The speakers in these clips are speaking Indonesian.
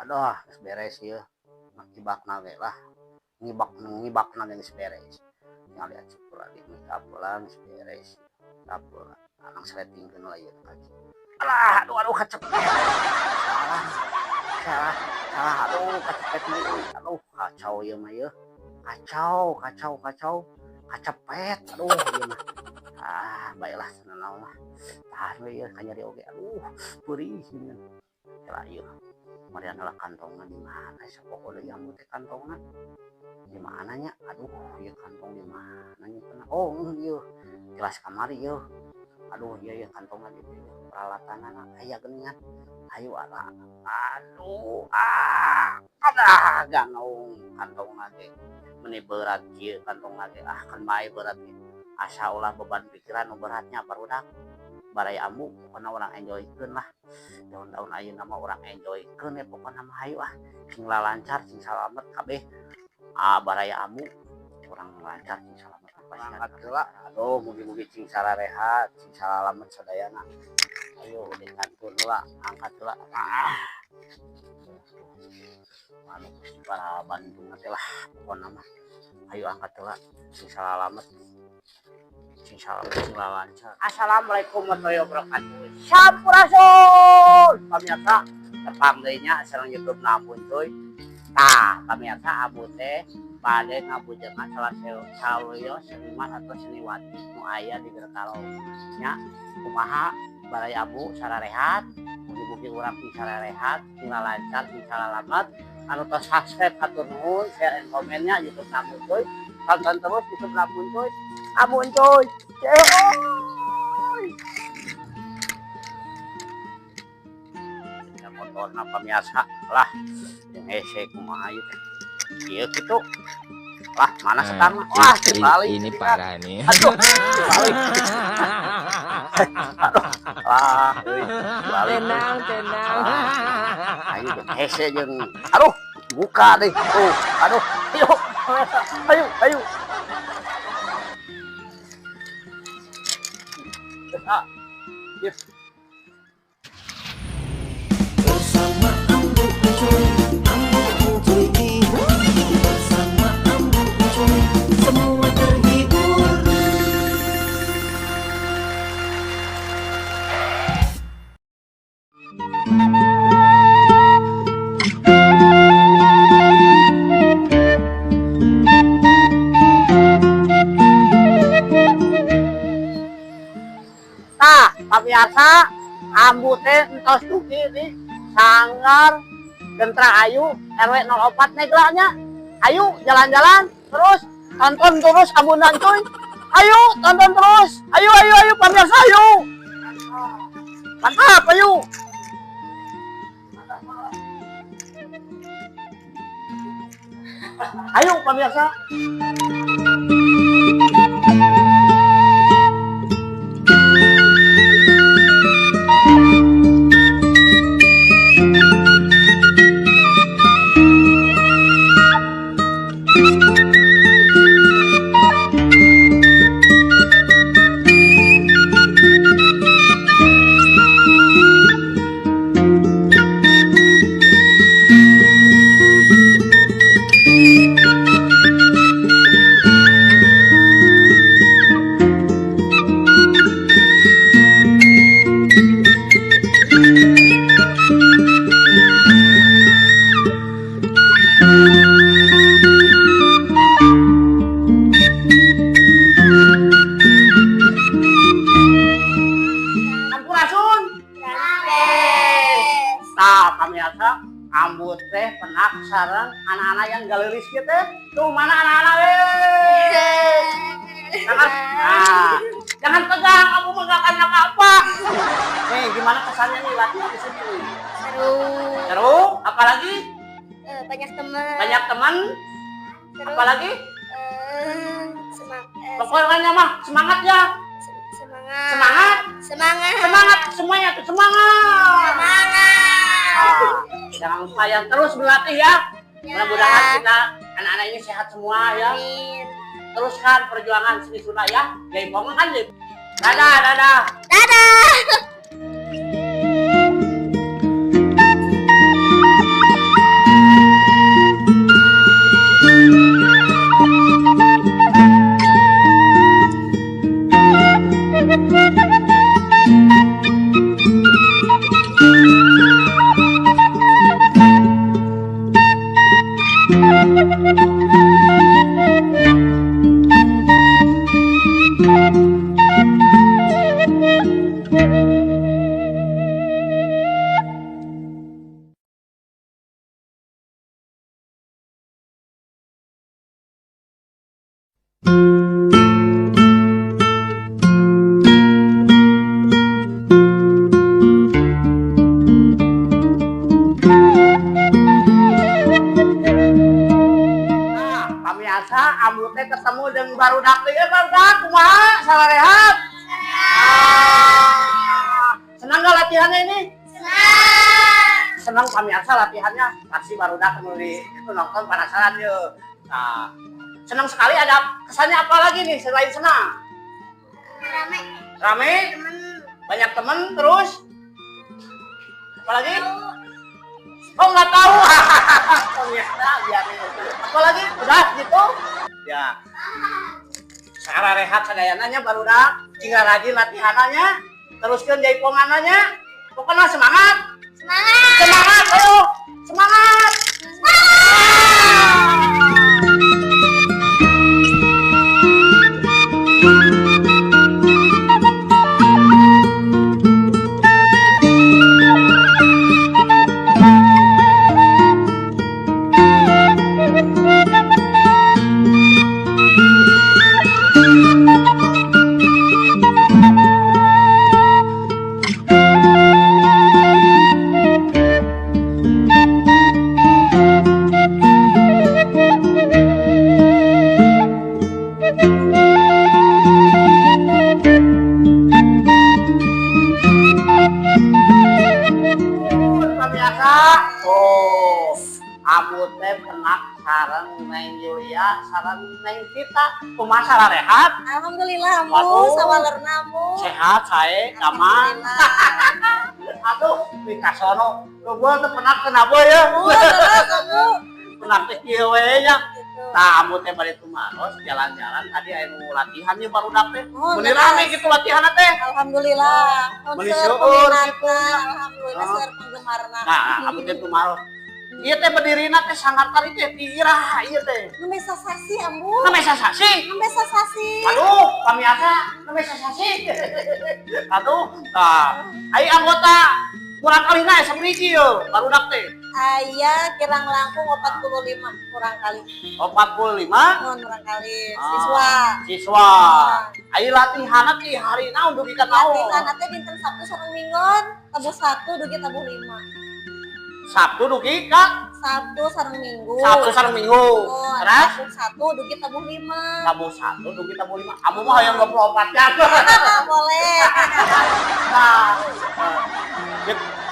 Aduh, geus beres ieu. Ngibakna ge lah. Ngibakna geus beres. Tinggal lihat syukur lagi pulang geus beres. Pulang. Anang sletingkeun lah ieu kaki. Alah, aduh kacepet. Salah. Aduh, kacepet deui. Aduh, kacau ieu mah ieu. Kacau. Kacepet. Aduh, ieu mah. Baiklah senanaon lah. Tahan we ieu kanyari oge. Aduh, perih geuning. Lah ieu. Mari adalah kantongan di mana? Sapoko deui ambu teh kantongan. Di mananya? Aduh, ieu kantong di mana nya pernah. Oh, ieu. Kelas kamari ieu. Aduh, ieu kantongan di peralatanana aya geuningan. Ayo ala. Aduh, ganong kantongna ge. Meni berat kieu kantongna ge. Kan bae berat ge. Asa ulah beban pikiran nu beratnya barudak. Barai ambu pokona orang enjoykeun lah. Tahun-tahun ayeuna mah orang enjoykeun pokona mah hayu sing lancar sing salamet kabeh. Barai ambu orang lancar sing salamet angkat heula. Aduh mugi-mugi cing sararehat sing salamet sadayana. Ayo dengankeun heula angkat heula. Anu para Bandung teh lah pokona mah. Ayo angkat heula sing salamet. Lancar. Assalamualaikum warahmatullahi wabarakatuh. Sampurasun. Pamirsa, tepang deui nya sareng YouTube na Ampun Cuy. Tah, pamirsa abu teh bade ngabujengan salah satu seniman atau seniwati nu aya di Gerkalo. Nya kumaha barai abu sararehat, mugi-mugi urang teh sararehat, tinggal lancar, salamet. Anu tos subscribe hatur nuhun, share and comment-nya YouTube na Ampun Cuy. Tonton terus YouTube na Ampun Cuy. Ampun Cuy. Ya motorna pamiasa lah. Yang hese kumaha ieu teh. Ieu kitu. Lah, mana sekarang? Wah, dibalik. Ini parah nih. Aduh, dibalik. Lah, dibalik. Tenang. Ayo hese jeung aduh, buka deh. Tuh, aduh. Ayo. Yes. Bersama Ambu Cuy bersama Ambu Cuy semua terhibur. Biasa ambu teh entos dugi di Sanggar Gentra Ayu RW 04 neglanya. Ayo jalan-jalan terus tonton terus Ambunan Cuy. Ayo tonton terus. Ayo pemirsa ayo. Mantap ayo. Ayo pemirsa. Pamirsa, ambu teh penak sareng anak-anak yang galeris gitu. Tuh mana anak-anak jangan tegang, kamu megahkan apa-apa. Nih, gimana kesannya nih latihan di sini nih? Seru. Apalagi? Banyak teman. Banyak teman. Terus, apalagi? Semangat. Pokoknya mah semangat ya. Semangat semuanya tuh semangat. Jangan lupa yang terus berlatih ya. Mudah-mudahan kita anak-anak ini sehat semua ya. Teruskan perjuangan Sri Sunda ya. Jaipongan kan Jaipongan. Dadah. Pamiasa ambu teh ketemu dengan barudak teh barudak kumaha salarehat. Senang gak latihannya ini? Senang pamiasa latihannya. Pasti barudak di itu nonton penasaran yuk. Nah, senang sekali. Ada kesannya apa lagi nih selain senang? Rame. Rame? Banyak temen terus? Apalagi? Oh nggak tahu. Pamiasa biarin. Apalagi udah gitu? Ya. Sekarang rehat sadayananya barudak. Jika rajin latihanannya. Teruskan jaiponganannya. Pokoknya semangat. Semangat. Semangat, ayo. Semangat. Sarang Neng Yulia, sarang Neng Tita, kumaha sararehat? Alhamdulillah, Waduh. sawalerna mu. Sehat saya, gaman. Aduh, di kasono, gua teh penak kenapa ya? Penak teh kieu we nya. Tah amu teh bari tumaros jalan-jalan tadi aya nu latihan nya barudak teh. Bener rame gitu latihanna teh. Alhamdulillah. Meuli Konser seueur peminatna, gitu. alhamdulillah seueur penggemarna. Nah, amu teh tumaros. Ieu teh berdirinya teh sangat kali teh iraha ieu teh. Nembe sasasi ambu. Namanya sasasi. Nembe sasasi. Aduh, pamiasa, namanya sasasi. Aduh, nah, ai anggota kurang kali na sabriji yo, barudak teh. Aya kirang langkung 45 kurang kali. 45. Mohon kurang kali. Siswa. Siswa. Ai latihanna ti hari naon dugi ka naon? Latihan teh dinten Sabtu sareng Minggon, tabuh 1 dugi tabuh 5. Sabtu dugi ka Sabtu sareng Minggu. Sabtu sareng Minggu. Oh, Terus tabuh 1 dugi tabuh 5. tabuh 1 dugi tabuh 5. Amu mah hayang 24 jam. Boleh. Nah,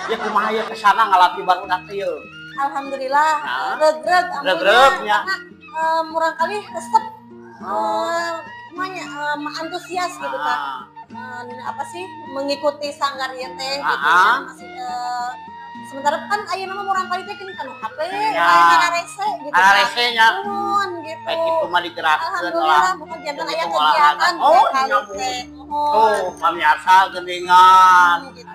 dia kumaha ya kesana ngalatih barudak teh yeuh. Alhamdulillah, Nah. regreg Regregnya. karena murang kali resep antusias gitu kan. Apa sih mengikuti sanggar ieu teh gitu Ah. masih sementara kan ayeuna mah murang kali teh kini kan HP Ya. aya rese gitu kan. Rese nya. Nuhun gitu. Baik itu mah digerakkeun Alhamdulillah lah. bukan jantan aya Itu kegiatan olahraga. Oh, kali iya, teh. Tuh, pamiasa geuningan. Gitu.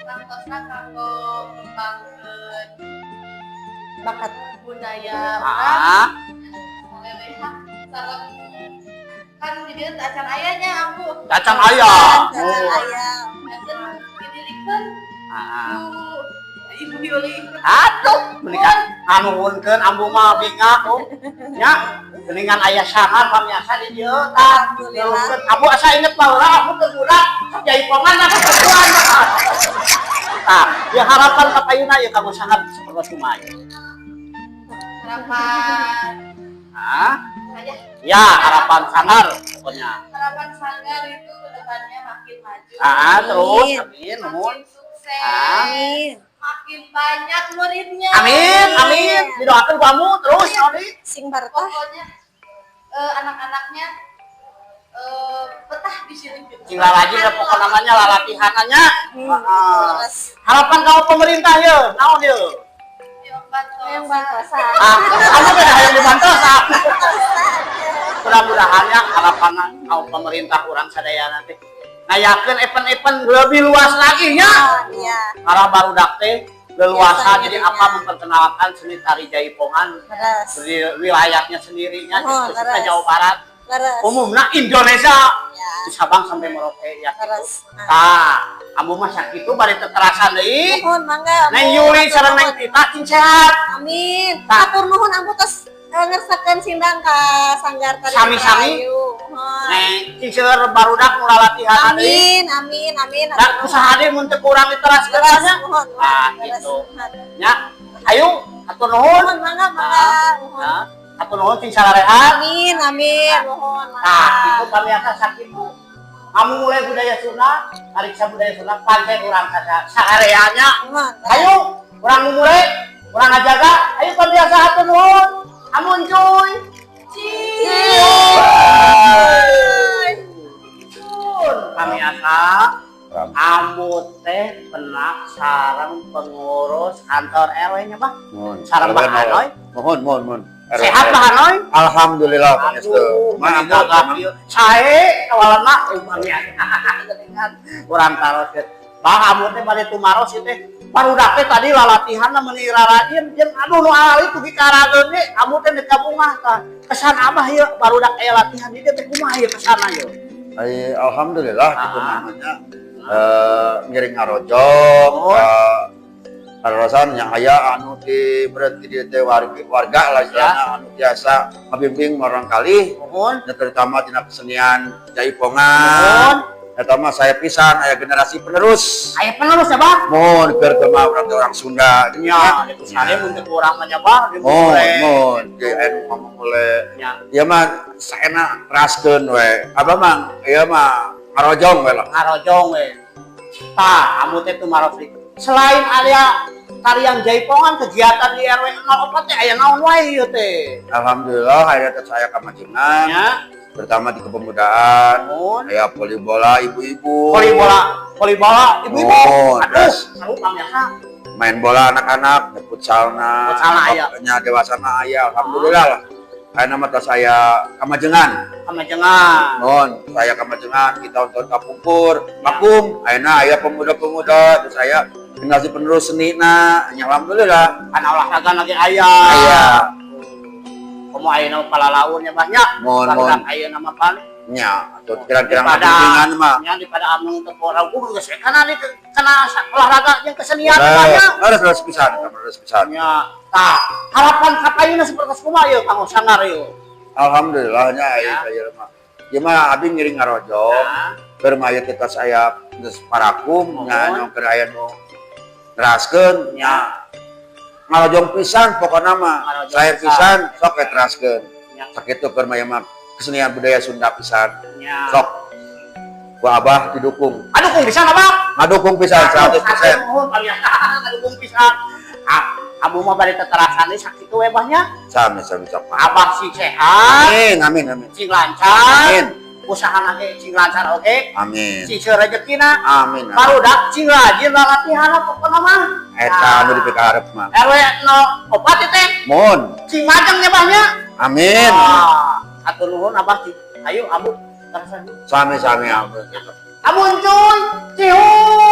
Kantosna kanggo ngembangkeun Bakat budaya Ah, Leleha sareng kan di dieu teh acan ayahnya ambu. cacang ayam. Jajan Oh. ayam. Acan didirikan Ah. Ibu Yuli. Aduh, menikah anuhunkeun ambu mah bingah tuh. Nya, geuningan aya sangar pamiasa di dieu tah. Alhamdulillah. Abu asa inget baheula aku teh budak jaipongan na keperluan. Tah, ya harapan ka payuna ya kamu sangat seperti kumaya. Harapan Ah, aja ya harapan sangar pokoknya. harapan sanggar itu kedepannya makin maju. Terus amin, nuhun. Makin sukses. Amin. Makin banyak muridnya. Amin, amin. Didoakeun kamu terus Noni. Sing barokah. Pokoknya anak-anaknya betah di sini. Tinggal rajin ya pokok namanya latihanannya. Terus Harapan kamu pemerintah ya, naon ya? yang bantosan. Kamu beda yang dibantosan. Mudah-mudahan ya harapan kamu pemerintah kurang sadaya nanti. Ngayakeun event-event lebih luas lagi ya. Iya. Karena barudak teh leluasa Biasanya jadi ya. apa memperkenalkan seni tari jaipongan Terus. di wilayahnya sendirinya Oh, khususnya terus. Jawa Barat. Terus. Umumnya Indonesia Ya. di Sabang sampai Merauke ya gitu. Terus. Tah, kamu mah sakitu bari terasa deui. Nuhun mangga. Neng Yuli sareng Neng Tita cing sehat. Amin. Tah. Atur nuhun ambu tos ngersakeun sindang ka sanggar tadi. Sami-sami? Mohon. Cing seueur barudak nu latihan deui. Amin. Da usaha deui mun teu kurang diteraskeun Beres, nya. mohon. Ah, Beres, gitu. mohon. Nya, ayo atur nuhun. Mohon, mangga, mohon. Nah, atur nuhun cing sararehan. Amin, mohon. Nah, itu pamiasa sakitu. Kamu mulai budaya Sunda, tariksa budaya Sunda, pancen urang saareanya. Mohon. Ayo, urang mulai, urang ngajaga. Ayo pamiasa atur nuhun. Amun cuy. Pamiasa ambu teh penak sareng pengurus kantor RW nya Bah. Sareng Bah Hanoy. Mohon. Sehat Bah Hanoy? Alhamdulillah pangestu. Mantap. Sae kawalanna pamiasa. Urang taros Bah ambu teh bade tumaros ieu teh barudak teh tadi lalatihanna meuni rarajin jeung aduh nu ali tuh dikarageun ge ambu teh dek kabungah tah. Kesan Abah ieu barudak aya latihan di dieu teh kumaha ieu kesana ieu? Alhamdulillah itu namanya ngiring ngarojong karasan yang aya anu di berarti di teh warga lah istilahnya anu biasa ngabimbing orang kali Mohon. terutama tina kesenian jaipongan eta mah saya pisan aya generasi penerus Aya penerus ya Bah? mohon keur teu mah orang Sunda Nya, itu sare mun teu kurang mah nya Bah. mohon di anu ngomong oleh Nya, ieu mah saena raskeun we abah mah ieu mah ngarojong we lah ngarojong we. Tah, ambu teh tumaros di. Selain area tarian jaipongan kegiatan di RW 04 teh aya naon wae ieu teh? alhamdulillah akhirnya saya kemajengan Nya, pertama di kepemudaan mohon. kayak volibola ibu-ibu Volleybola ibu-ibu. Oh, Aduh, terus. seru pamiasa. main bola anak-anak futsalna Futsalna aya. dewasana aya alhamdulillah lah karena mata saya kemajengan Kamajengan. mohon saya kemajengan kita untuk kapungkur vakum ayeuna aya pemuda-pemuda terus saya generasi penerus seni na alhamdulillah Kan olahraga lagi aya. aya Komo ayeuna palalaunnya banyak. Mohon. Barudak ayeuna mah pan. nya atau kira-kira Daripada- bimbingan mah Nya daripada amung teu orang kudu geus kana di kana olahraga jeung kesenian banyak. harus pisan Nya, tah harapan kapayeuna seperti kumaha ieu Kang Sangar ieu? alhamdulillahnya Ya. saya mah ya mah abi ngiring ngarojong Nah, keur mah aya kita saya geus parakum Mohon. nya anu keur aya nu neraskeun nya ngarojong pisan pokona mah Ngarojong saya pisan. pisan sok teraskeun Ya. sakitu keur mah mah kesenian budaya Sunda pisan nya. sok ku abah didukung Aduh, kung bisa apa? ngadukung pisan 100%. Mohon pamiasa kadukung pisan. Abu mah bari teterasan deui sakitu we Bahnya. Sami sok Abah sing sehat, amin sing lancar, amin usahana ge sing lancar oge, amin sing seueur rezekina. amin Barudak cing rajin latihan pokona mah. eta anu dipikarep mah RW 04 teh mohon cing majeng nya Bahnya. amin Atur nuhun Abah Ayo Abu terasan. sami amin Amun cuy, cihun.